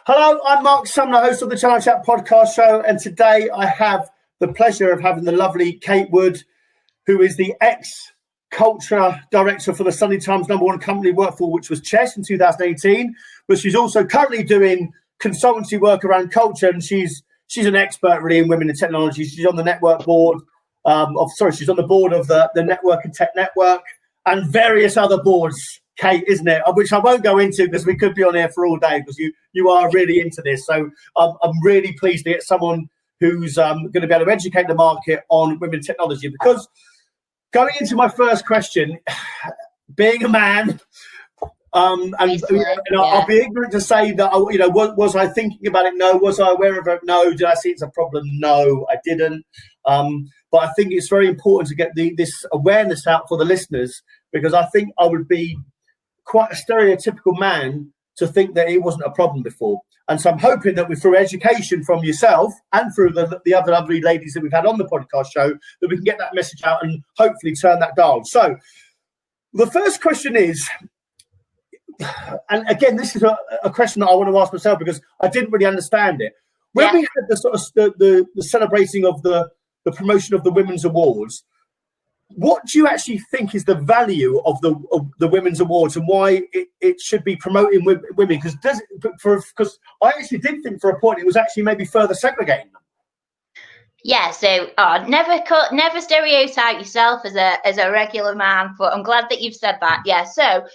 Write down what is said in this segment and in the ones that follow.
Hello, I'm Mark Sumner, host of the Channel Chat podcast show, and today I have the pleasure of having the lovely Kate Wood, who is the ex-culture director for the Sunday Times #1 company worked for, which was Chess in 2018, but she's also currently doing consultancy work around culture, and she's an expert really in women in technology. She's on the network board she's on the board of the Network and Tech Network and various other boards, Kate, isn't it? Which I won't go into because we could be on here for all day because you are really into this. So I'm really pleased to get someone who's going to be able to educate the market on women in technology. Because going into my first question, being a man, I'll be ignorant to say that, was I thinking about it? No. Was I aware of it? No. Did I see it's a problem? No, I didn't. But I think it's very important to get this awareness out for the listeners, because I think I would be quite a stereotypical man to think that it wasn't a problem before. And so I'm hoping that through education from yourself and through the other lovely ladies that we've had on the podcast show, that we can get that message out and hopefully turn that dial. So the first question is, and again, this is a question that I want to ask myself because I didn't really understand it. When we had the sort of the celebrating of the promotion of the Women's Awards, what do you actually think is the value of the Women's Awards and why it should be promoting women? Because I actually did think for a point it was actually maybe further segregating them. Yeah, so never stereotype yourself as a regular man, but I'm glad that you've said that. Yeah, so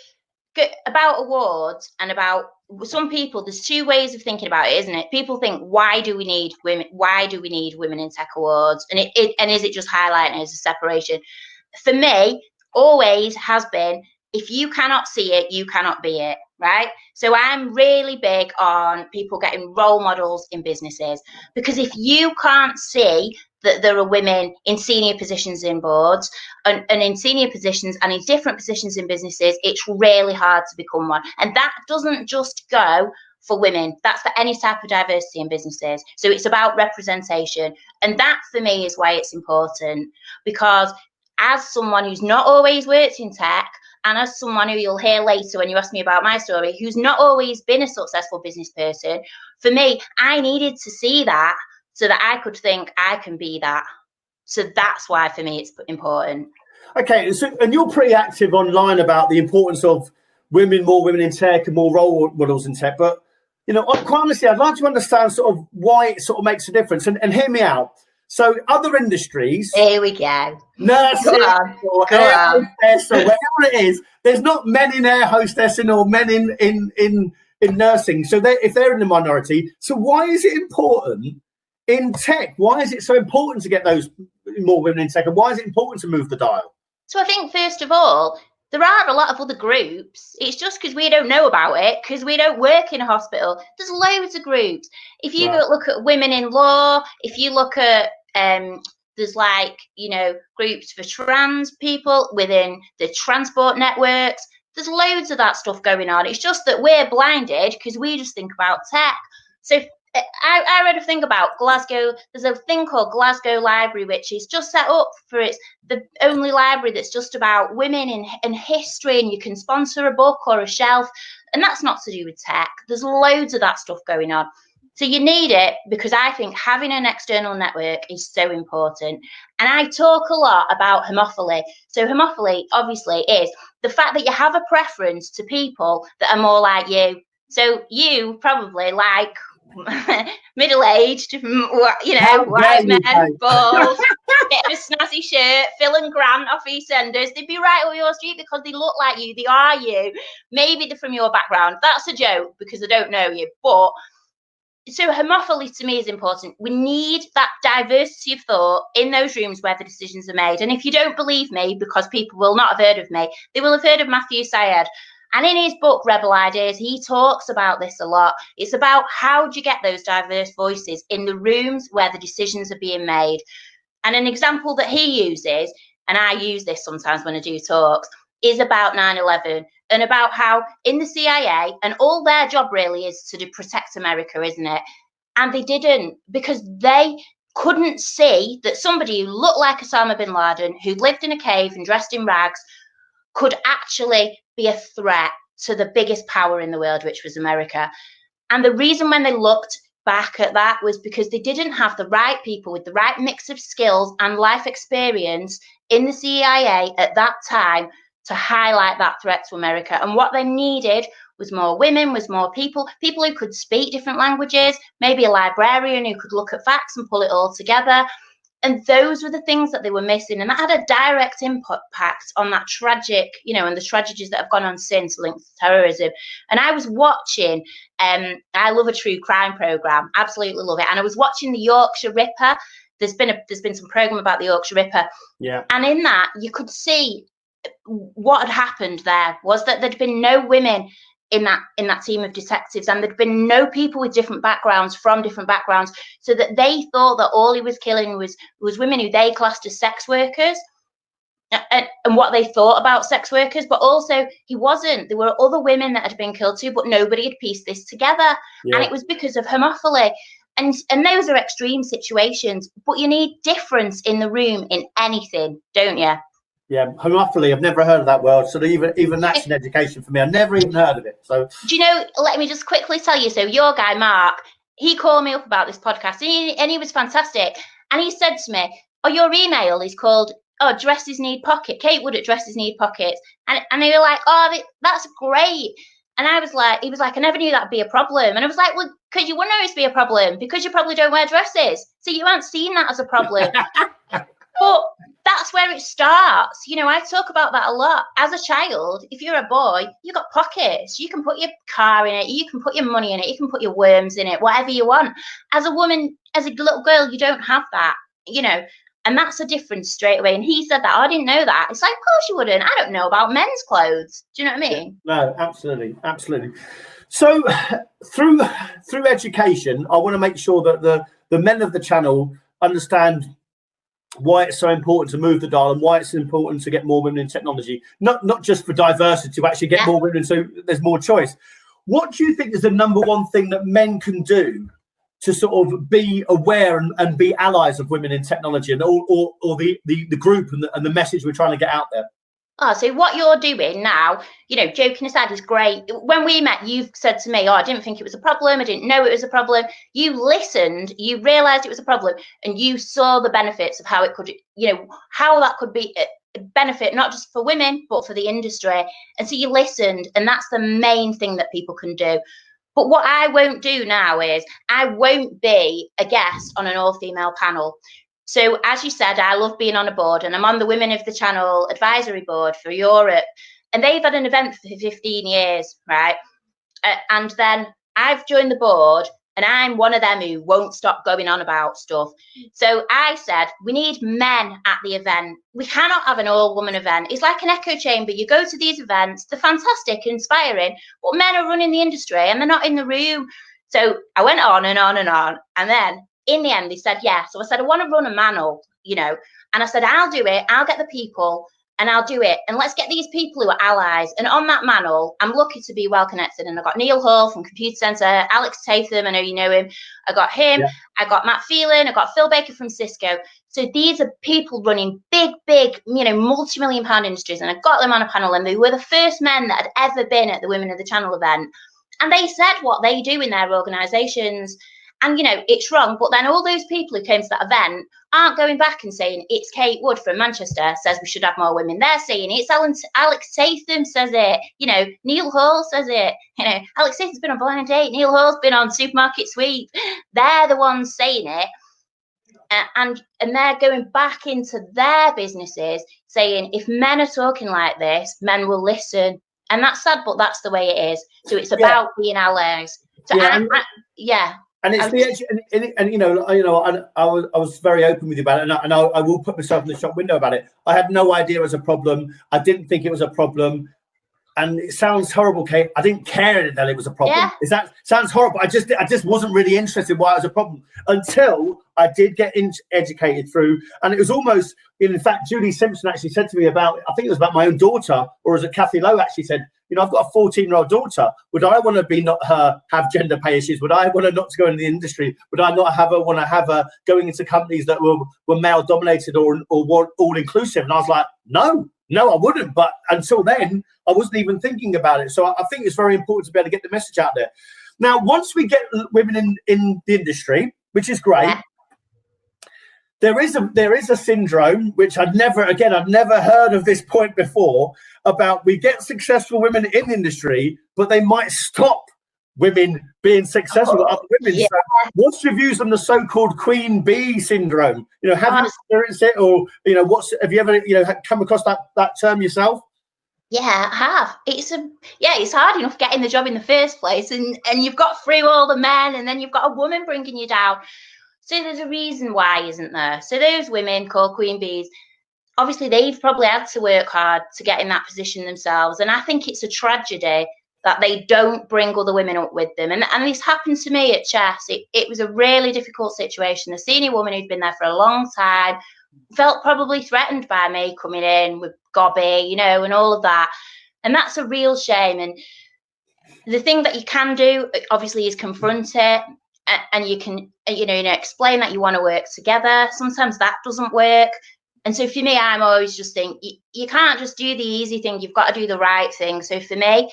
about awards and about some people, there's two ways of thinking about it, isn't it? People think, why do we need women? Why do we need women in tech awards? And is it just highlighting as a separation? For me, always has been, if you cannot see it, you cannot be it, right? So I'm really big on people getting role models in businesses, because if you can't see that there are women in senior positions in boards and in senior positions and in different positions in businesses, it's really hard to become one. And that doesn't just go for women. That's for any type of diversity in businesses. So it's about representation. And that for me is why it's important, because as someone who's not always worked in tech, and as someone who you'll hear later when you ask me about my story, who's not always been a successful business person, for me, I needed to see that so that I could think I can be that. So that's why for me it's important. Okay, so, and you're pretty active online about the importance of more women in tech and more role models in tech. But, quite honestly, I'd like to understand sort of why it sort of makes a difference. And hear me out. So other industries, here we go. Nursing or air hostess or whatever it is, there's not men in air hostessing or men in nursing. So if they're in the minority, so why is it important in tech? Why is it so important to get those more women in tech? And why is it important to move the dial? So I think, first of all, there are a lot of other groups. It's just because we don't know about it, because we don't work in a hospital. There's loads of groups. If you look at women in law, if you look at there's groups for trans people within the transport networks. There's loads of that stuff going on. It's just that we're blinded because we just think about tech. So I read a thing about Glasgow. There's a thing called Glasgow Library, which is just set up for it's the only library that's just about women in history, and you can sponsor a book or a shelf, and that's not to do with tech. There's loads of that stuff going on. So you need it, because I think having an external network is so important. And I talk a lot about homophily. So homophily obviously is the fact that you have a preference to people that are more like you. So you probably like middle-aged, white men, bald, bit of a snazzy shirt, Phil and Grant off EastEnders. They'd be right up your street because they look like you. They are you. Maybe they're from your background. That's a joke because they don't know you. But so homophily to me is important. We need that diversity of thought in those rooms where the decisions are made. And if you don't believe me, because people will not have heard of me, they will have heard of Matthew Syed. And in his book, Rebel Ideas, he talks about this a lot. It's about how do you get those diverse voices in the rooms where the decisions are being made. And an example that he uses, and I use this sometimes when I do talks, is about 9/11 and about how in the CIA, and all their job really is to protect America, isn't it? And they didn't, because they couldn't see that somebody who looked like Osama bin Laden, who lived in a cave and dressed in rags, could actually be a threat to the biggest power in the world, which was America. And the reason when they looked back at that was because they didn't have the right people with the right mix of skills and life experience in the CIA at that time to highlight that threat to America. And what they needed was more women, was more people who could speak different languages, maybe a librarian who could look at facts and pull it all together. And those were the things that they were missing. And that had a direct impact on that tragic, and the tragedies that have gone on since linked to terrorism. And I was watching, I love a true crime program, absolutely love it. And I was watching the Yorkshire Ripper. There's been some program about the Yorkshire Ripper. Yeah. And in that, you could see what had happened there was that there'd been no women in that team of detectives, and there'd been no people with different backgrounds from different backgrounds, so that they thought that all he was killing was women who they classed as sex workers, and what they thought about sex workers. But also he wasn't. There were other women that had been killed too, but nobody had pieced this together. Yeah. And it was because of homophily. And those are extreme situations, but you need difference in the room in anything, don't you? Yeah, homophily, I've never heard of that word. So even that's an education for me. I've never even heard of it. So do you know, let me just quickly tell you, so your guy, Mark, he called me up about this podcast and he was fantastic. And he said to me, your email is called, Dresses Need Pocket, Kate Wood at Dresses Need Pockets. And they were like, that's great. And he was like, I never knew that'd be a problem. And I was like, well, because you wouldn't know it's be a problem, because you probably don't wear dresses. So you haven't seen that as a problem. But that's where it starts. I talk about that a lot. As a child, if you're a boy, you've got pockets. You can put your car in it. You can put your money in it. You can put your worms in it, whatever you want. As a woman, as a little girl, you don't have that, and that's a difference straight away. And he said that. I didn't know that. It's like, of course you wouldn't. I don't know about men's clothes. Do you know what I mean? No, absolutely. Absolutely. So through education, I want to make sure that the men of the channel understand why it's so important to move the dial and why it's important to get more women in technology, not just for diversity, to actually get more women so there's more choice. What do you think is the number one thing that men can do to sort of be aware and be allies of women in technology, and or the group and the message we're trying to get out there? So what you're doing now, joking aside, is great. When we met, you said to me, I didn't think it was a problem. I didn't know it was a problem. You listened, you realized it was a problem, and you saw the benefits of how it could, how that could be a benefit, not just for women, but for the industry. And so you listened, and that's the main thing that people can do. But what I won't do now is I won't be a guest on an all-female panel. So as you said, I love being on a board, and I'm on the Women of the Channel advisory board for Europe, and they've had an event for 15 years, right? And then I've joined the board, and I'm one of them who won't stop going on about stuff. So I said, we need men at the event. We cannot have an all-woman event. It's like an echo chamber. You go to these events, they're fantastic, inspiring, but men are running the industry, and they're not in the room. So I went on and on and on, and then in the end, they said, yeah. So I said, I want to run a manel, and I said, I'll do it. I'll get the people and I'll do it. And let's get these people who are allies. And on that manel, I'm lucky to be well connected. And I got Neil Hall from Computer Centre, Alex Tatham, I know you know him. I got him. Yeah. I got Matt Phelan. I got Phil Baker from Cisco. So these are people running big, multi-million-pound industries. And I got them on a panel, and they were the first men that had ever been at the Women of the Channel event. And they said what they do in their organisations. And, it's wrong. But then all those people who came to that event aren't going back and saying, it's Kate Wood from Manchester says we should have more women. They're saying it's Alex Tatham says it. Neil Hall says it. Alex Tatham's been on Blind Date. Neil Hall's been on Supermarket Sweep. They're the ones saying it. And they're going back into their businesses saying, if men are talking like this, men will listen. And that's sad, but that's the way it is. So it's about being allies. So And it's I was very open with you about it, and I will put myself in the shop window about it. I had no idea it was a problem. I didn't think it was a problem, and it sounds horrible, Kate. I didn't care that it was a problem. Yeah. That sounds horrible. I just wasn't really interested why it was a problem until I did get educated through, and it was almost. In fact, Julie Simpson actually said to me about, I think it was about my own daughter, or was it Kathy Lowe actually said, I've got a 14-year-old daughter. Would I want to be not her have gender pay issues? Would I want her not to go into the industry? Would I not want to have her going into companies that were male dominated or all inclusive? And I was like, no, I wouldn't. But until then, I wasn't even thinking about it. So I think it's very important to be able to get the message out there. Now, once we get women in the industry, which is great, there is a syndrome which I'd never heard of this point before, about we get successful women in the industry, but they might stop women being successful with other women. So what's your views on the so-called queen bee syndrome? You know, have you experienced it, or have you ever come across that term yourself? Yeah, I have. It's hard enough getting the job in the first place, and you've got through all the men, and then you've got a woman bringing you down. So there's a reason why, isn't there? So those women called queen bees, obviously they've probably had to work hard to get in that position themselves. And I think it's a tragedy that they don't bring other women up with them. And this happened to me at Chess. It was a really difficult situation. The senior woman who'd been there for a long time felt probably threatened by me coming in with gobby, and all of that. And that's a real shame. And the thing that you can do, obviously, is confront it. And you can, explain that you want to work together. Sometimes that doesn't work. And so for me, I'm always just think you can't just do the easy thing. You've got to do the right thing. So for me,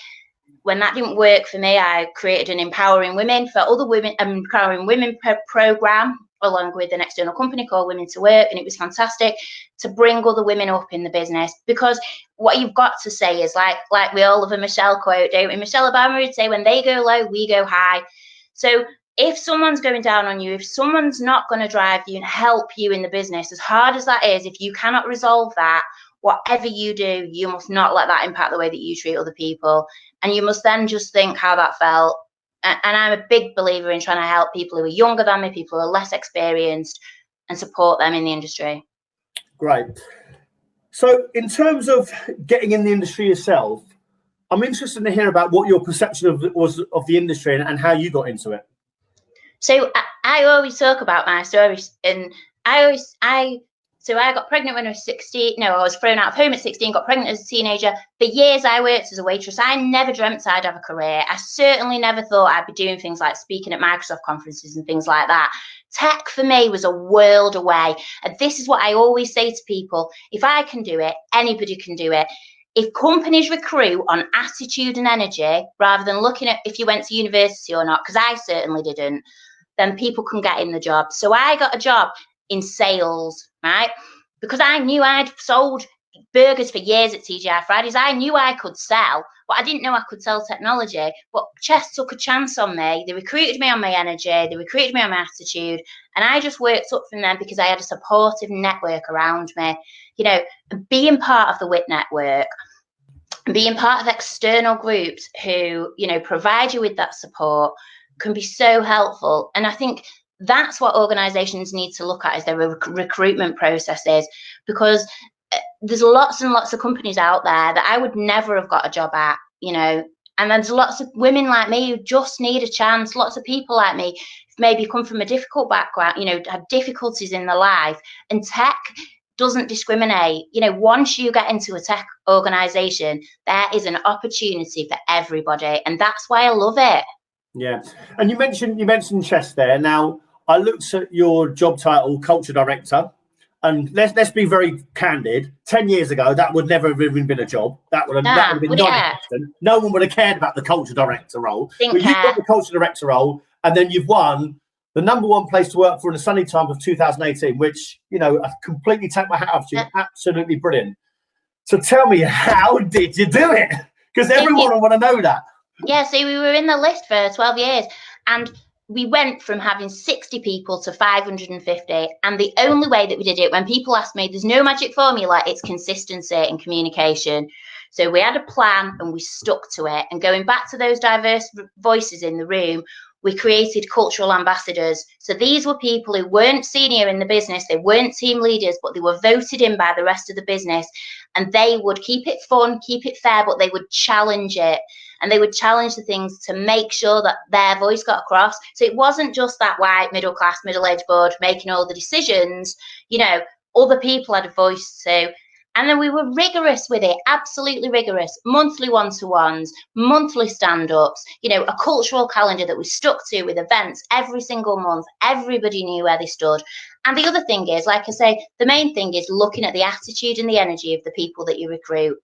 when that didn't work for me, I created an Empowering Women for Other Women, Empowering Women program, along with an external company called Women to Work. And it was fantastic to bring other women up in the business, because what you've got to say is like we all love a Michelle quote, don't we? Michelle Obama would say, when they go low, we go high. So if someone's going down on you, if someone's not going to drive you and help you in the business, as hard as that is, if you cannot resolve that, whatever you do, you must not let that impact the way that you treat other people. And you must then just think how that felt. And I'm a big believer in trying to help people who are younger than me, people who are less experienced, and support them in the industry. Great. So in terms of getting in the industry yourself, I'm interested to hear about what your perception was of the industry and how you got into it. So I always talk about my stories, and I got pregnant when I was 16. No, I was thrown out of home at 16, got pregnant as a teenager. For years, I worked as a waitress. I never dreamt I'd have a career. I certainly never thought I'd be doing things like speaking at Microsoft conferences and things like that. Tech for me was a world away. And this is what I always say to people. If I can do it, anybody can do it. If companies recruit on attitude and energy, rather than looking at if you went to university or not, because I certainly didn't, then people can get in the job. So I got a job in sales, right? Because I knew I'd sold burgers for years at TGI Fridays. I knew I could sell, but I didn't know I could sell technology. But Chess took a chance on me. They recruited me on my energy. They recruited me on my attitude. And I just worked up from them because I had a supportive network around me. Being part of the WIT network, being part of external groups who, provide you with that support, can be so helpful. And I think that's what organizations need to look at, is their recruitment processes, because there's lots and lots of companies out there that I would never have got a job at, and there's lots of women like me who just need a chance. Lots of people like me maybe come from a difficult background, have difficulties in their life, and tech doesn't discriminate. Once you get into a tech organization, there is an opportunity for everybody, and that's why I love it. Yeah, and you mentioned Chess there. Now, I looked at your job title, Culture Director, and let's be very candid. 10 years ago, that would never have even been a job. That would have been non-existent. No one would have cared about the Culture Director role. But you've got the Culture Director role, and then you've won the #1 place to work for in the Sunny Times of 2018, which, I completely take my hat off to you. Absolutely brilliant. So tell me, how did you do it? Because everyone will want to know that. Yeah, so we were in the list for 12 years, and we went from having 60 people to 550. And the only way that we did it, when people ask me, there's no magic formula, it's consistency and communication. So we had a plan and we stuck to it. And going back to those diverse voices in the room, we created cultural ambassadors. So these were people who weren't senior in the business, they weren't team leaders, but they were voted in by the rest of the business. And they would keep it fun, keep it fair, but they would challenge it. And they would challenge the things to make sure that their voice got across. So it wasn't just that white, middle-class, middle-aged board making all the decisions. Other people had a voice too. And then we were rigorous with it, absolutely rigorous. Monthly one-to-ones, monthly stand-ups, a cultural calendar that we stuck to with events every single month. Everybody knew where they stood. And the other thing is, like I say, the main thing is looking at the attitude and the energy of the people that you recruit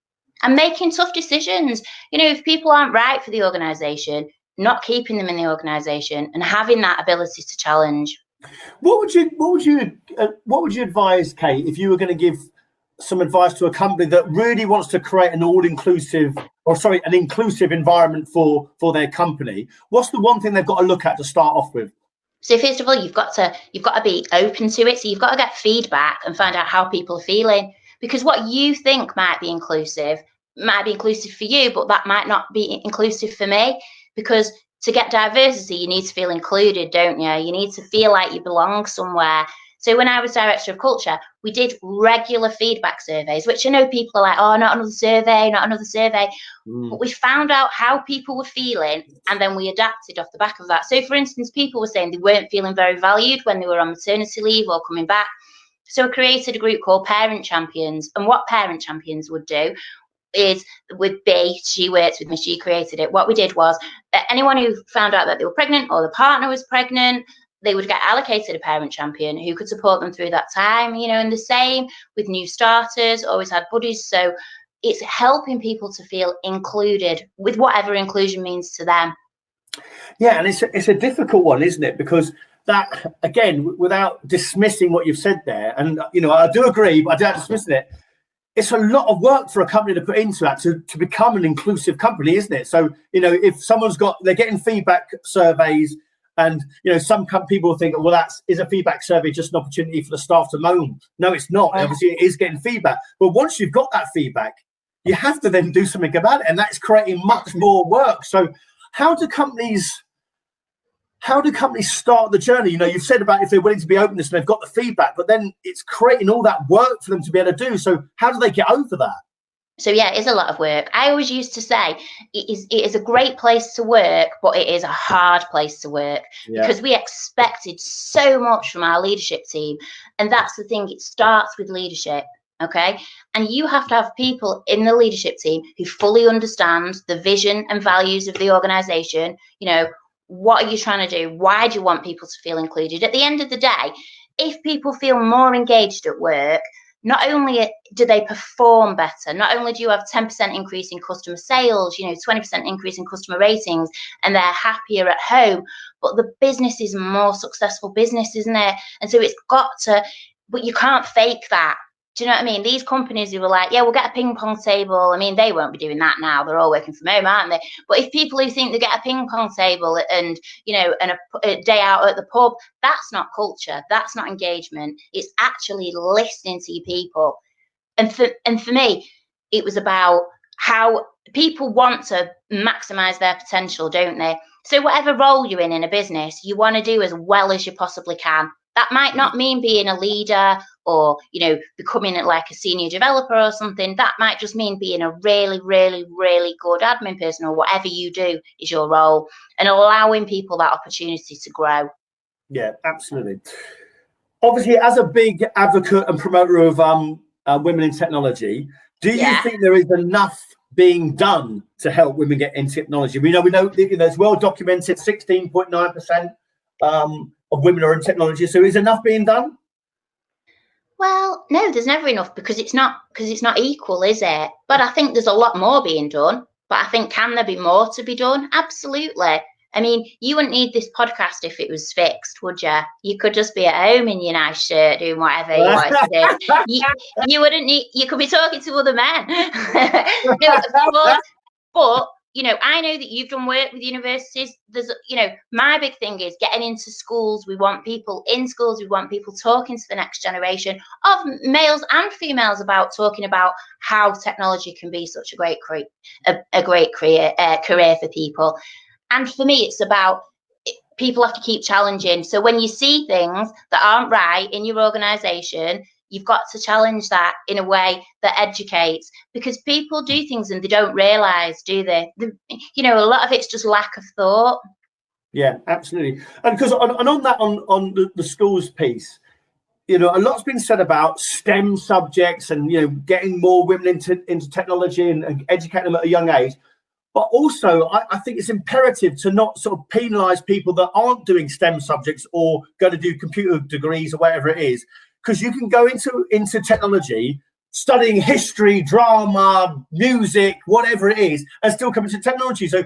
and making tough decisions. If people aren't right for the organisation, not keeping them in the organisation, and having that ability to challenge. What would you advise, Kate, if you were going to give some advice to a company that really wants to create an inclusive environment for their company? What's the one thing they've got to look at to start off with? So first of all, you've got to be open to it. So you've got to get feedback and find out how people are feeling, because what you think might be inclusive for you, but that might not be inclusive for me. Because to get diversity, you need to feel included, don't you? You need to feel like you belong somewhere. So when I was director of culture, we did regular feedback surveys, which I know people are like, oh, not another survey. But we found out how people were feeling, and then we adapted off the back of that. So, for instance, people were saying they weren't feeling very valued when they were on maternity leave or coming back. So I created a group called Parent Champions. And what Parent Champions would do is, with B, she works with me, she created it. What we did was that anyone who found out that they were pregnant or the partner was pregnant, they would get allocated a parent champion who could support them through that time, and the same with new starters, always had buddies. So it's helping people to feel included with whatever inclusion means to them. Yeah, and it's a difficult one, isn't it? Because that, again, without dismissing what you've said there, and, I do agree, but I don't dismiss it. It's a lot of work for a company to put into that to become an inclusive company, isn't it? So, if they're getting feedback surveys, and some people think, well, is a feedback survey just an opportunity for the staff to moan? No, it's not. Obviously, it is getting feedback. But once you've got that feedback, you have to then do something about it, and that's creating much more work. So, how do companies start the journey? You've said about if they're willing to be open and they've got the feedback, but then it's creating all that work for them to be able to do. So, how do they get over that? So yeah, it is a lot of work. I always used to say it is a great place to work, but it is a hard place to work, because we expected so much from our leadership team. And that's the thing, it starts with leadership, okay? And you have to have people in the leadership team who fully understand the vision and values of the organisation. What are you trying to do? Why do you want people to feel included? At the end of the day, if people feel more engaged at work, not only do they perform better, not only do you have 10% increase in customer sales, 20% increase in customer ratings, and they're happier at home, but the business is a more successful business, isn't it? And so but you can't fake that. Do you know what I mean? These companies who were like, yeah, we'll get a ping pong table. I mean, they won't be doing that now. They're all working from home, aren't they? But if people who think they get a ping pong table and, and a day out at the pub, that's not culture. That's not engagement. It's actually listening to your people. And for me, it was about how people want to maximize their potential, don't they? So whatever role you're in a business, you want to do as well as you possibly can. That might not mean being a leader or, becoming like a senior developer or something. That might just mean being a really, really, really good admin person, or whatever you do is your role, and allowing people that opportunity to grow. Yeah, absolutely. Obviously, as a big advocate and promoter of women in technology, do you think there is enough being done to help women get into technology? We know it's well documented, 16.9% of women are in technology. So is enough being done? Well, no, there's never enough, because it's not equal, is it? But I think there's a lot more being done. But I think, can there be more to be done? Absolutely. I mean, you wouldn't need this podcast if it was fixed, would you? You could just be at home in your nice shirt doing whatever you wanted to do. You wouldn't need. You could be talking to other men. No, of course. But I know that you've done work with universities. There's, my big thing is getting into schools. We want people in schools. We want people talking to the next generation of males and females about talking about how technology can be such a great career for people. And for me, it's about people have to keep challenging. So when you see things that aren't right in your organisation, you've got to challenge that in a way that educates, because people do things and they don't realise, do they? A lot of it's just lack of thought. Yeah, absolutely. And because on the schools piece, a lot's been said about STEM subjects and getting more women into technology and educating them at a young age. But also, I think it's imperative to not sort of penalise people that aren't doing STEM subjects or going to do computer degrees or whatever it is. Because you can go into technology studying history, drama, music, whatever it is, and still coming to technology. So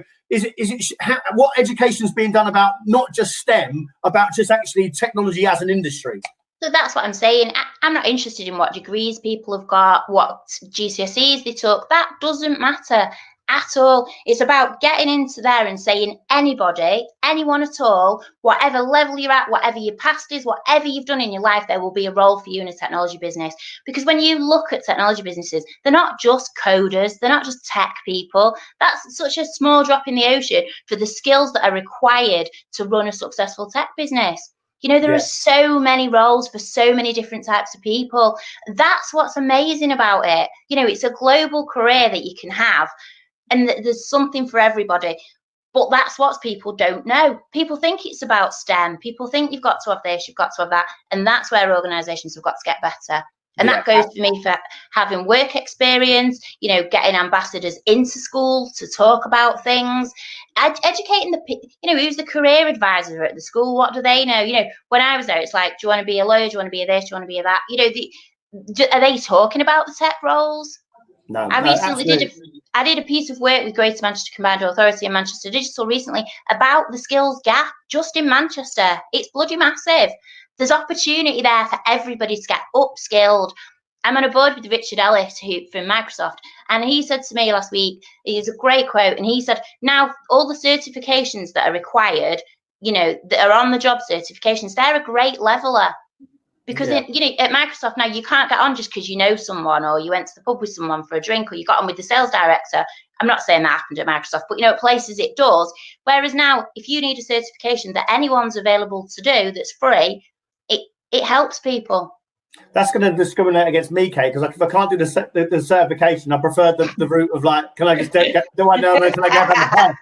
what education is being done about not just STEM, about just actually technology as an industry? So that's what I'm saying. I'm not interested in what degrees people have got, what GCSEs they took. That doesn't matter at all. It's about getting into there and saying anybody, anyone at all, whatever level you're at, whatever your past is, whatever you've done in your life, there will be a role for you in a technology business. Because when you look at technology businesses, they're not just coders, they're not just tech people. That's such a small drop in the ocean for the skills that are required to run a successful tech business. You know, there are so many roles for so many different types of people. That's what's amazing about it. You know, it's a global career that you can have, and there's something for everybody. But that's what people don't know. People think it's about STEM. People think you've got to have this, you've got to have that. And that's where organisations have got to get better. And that goes for me for having work experience, you know, getting ambassadors into school to talk about things, educating who's the career advisor at the school? What do they know? You know, when I was there, it's like, do you want to be a lawyer? Do you want to be a this? Do you want to be a that? You know, are they talking about the tech roles? No. I recently did a piece of work with Greater Manchester Combined Authority and Manchester Digital recently about the skills gap just in Manchester. It's bloody massive. There's opportunity there for everybody to get upskilled. I'm on a board with Richard Ellis from Microsoft, and he said to me last week, it's a great quote, and he said, now all the certifications that are required, you know, that are on the job certifications, they're a great leveler. Because at Microsoft now, you can't get on just because you know someone, or you went to the pub with someone for a drink, or you got on with the sales director. I'm not saying that happened at Microsoft, but, you know, at places it does. Whereas now, if you need a certification that anyone's available to do that's free, it helps people. That's going to discriminate against me, Kate, because if I can't do the certification, I prefer the route of like, can I just do I know when can I get on the head?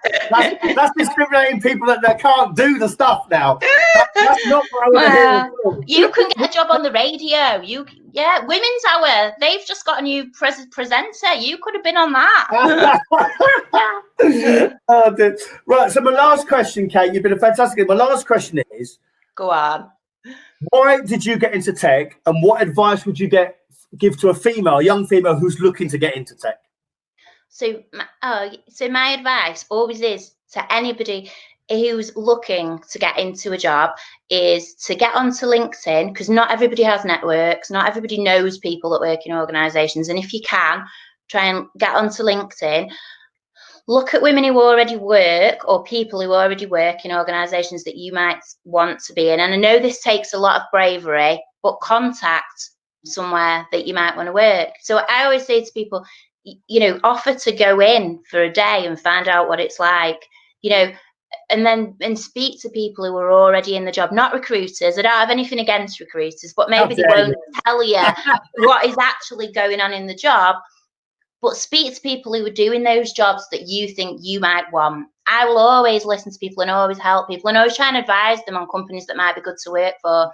That's discriminating people that can't do the stuff now. That's not what I want to hear. You can get a job on the radio. Women's Hour. They've just got a new presenter. You could have been on that. Right. So my last question, Kate, you've been a fantastic. My last question is, go on. Why did you get into tech, and what advice would you give to a young female who's looking to get into tech? So my advice always is to anybody who's looking to get into a job is to get onto LinkedIn, because not everybody has networks, not everybody knows people that work in organisations, and if you can, try and get onto LinkedIn. Look at women who already work, or people who already work in organisations that you might want to be in. And I know this takes a lot of bravery, but contact somewhere that you might want to work. So I always say to people, you know, offer to go in for a day and find out what it's like, you know, and speak to people who are already in the job, not recruiters. I don't have anything against recruiters, but maybe they won't tell you what is actually going on in the job. But speak to people who are doing those jobs that you think you might want. I will always listen to people and always help people and always try and advise them on companies that might be good to work for.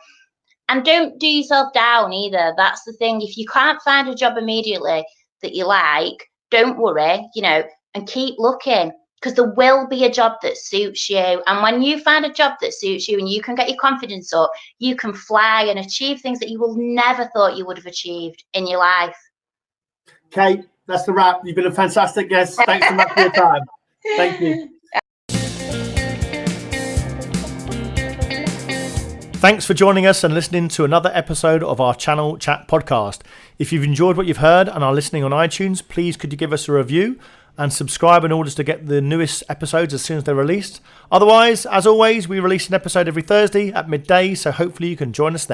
And don't do yourself down either. That's the thing. If you can't find a job immediately that you like, don't worry, you know, and keep looking, because there will be a job that suits you. And when you find a job that suits you and you can get your confidence up, you can fly and achieve things that you will never thought you would have achieved in your life. Kate, that's the wrap. You've been a fantastic guest. Thanks so much for your time. Thank you. Thanks for joining us and listening to another episode of our Channel Chat podcast. If you've enjoyed what you've heard and are listening on iTunes, please could you give us a review and subscribe in order to get the newest episodes as soon as they're released. Otherwise, as always, we release an episode every Thursday at midday, so hopefully you can join us then.